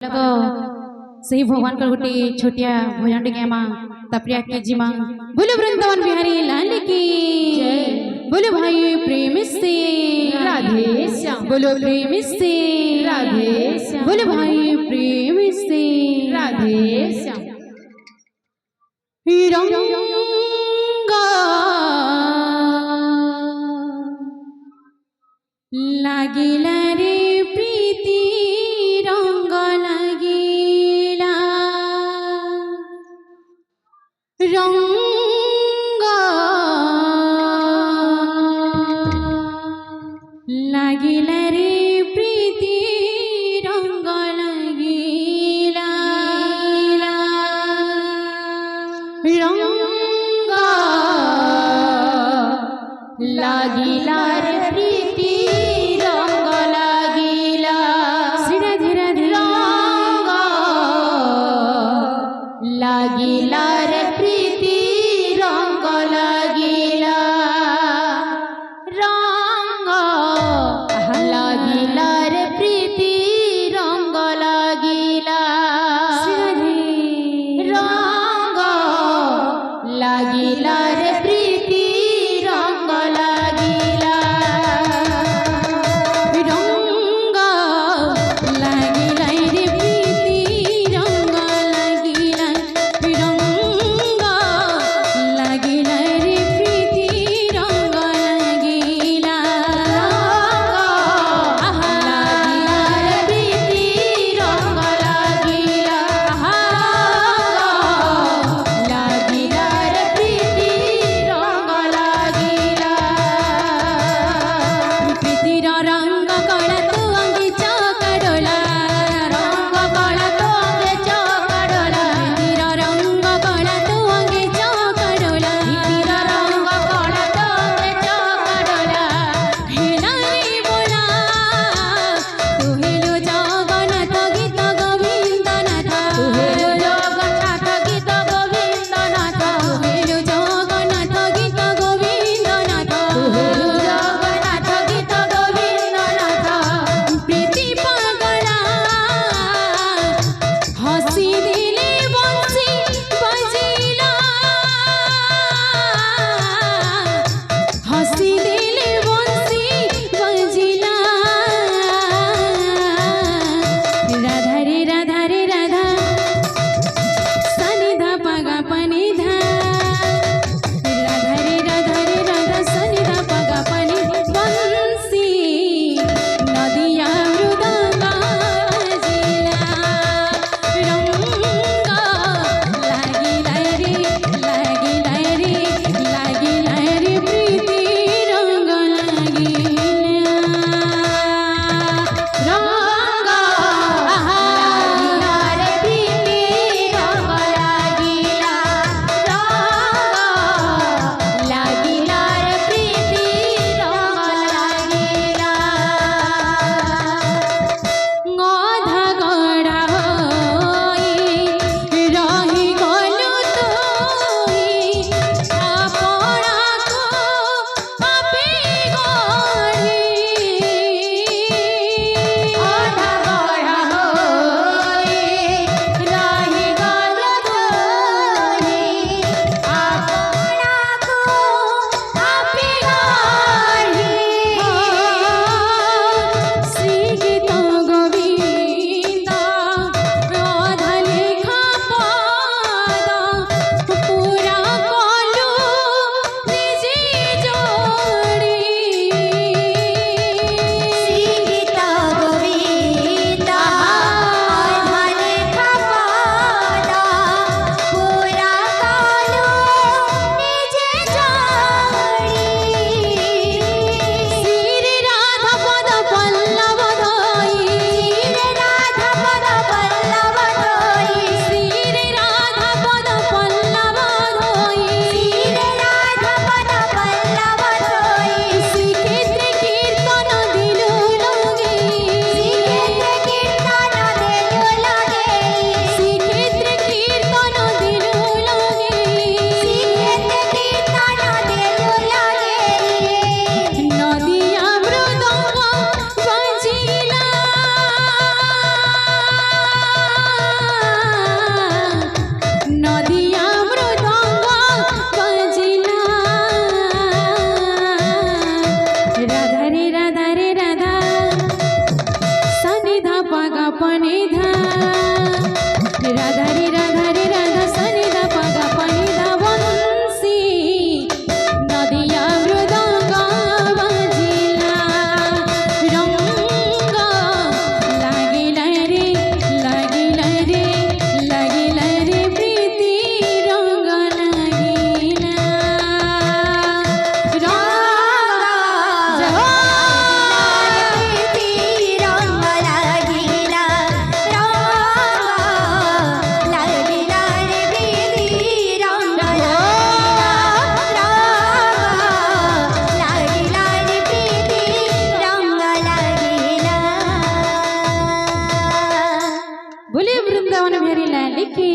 लोग सही भगवान का गोटे छोटिया भजन टे गामा तापर आके जीमा बोलो वृंदावन बिहारी लाल की बोलो भाई प्रेम से राधे श्याम बोलो प्रेम से राधे श्याम बोलो भाई प्रेम से राधे श्याम रंगा लागिला रे प्रीति रंग लागिला रंगा लागिला रे प्रीति रंग लागिला रंगा लागिला रे प्रीति रंग लागिला धीरे धीरे रंगा लागिला रे प्रीति रंग लागिला रंगा लागिला रे प्रीति रंग लागिला रंगा लागिला रे प्रीति रंग लागिला धा राधा रे राधा सनि दा पगा पनि दा वंशी नदिया मृदंग बाजिला रंग लागिला रे प्रीति रंग लागिला बोले वृंदावन बिहारी लाल की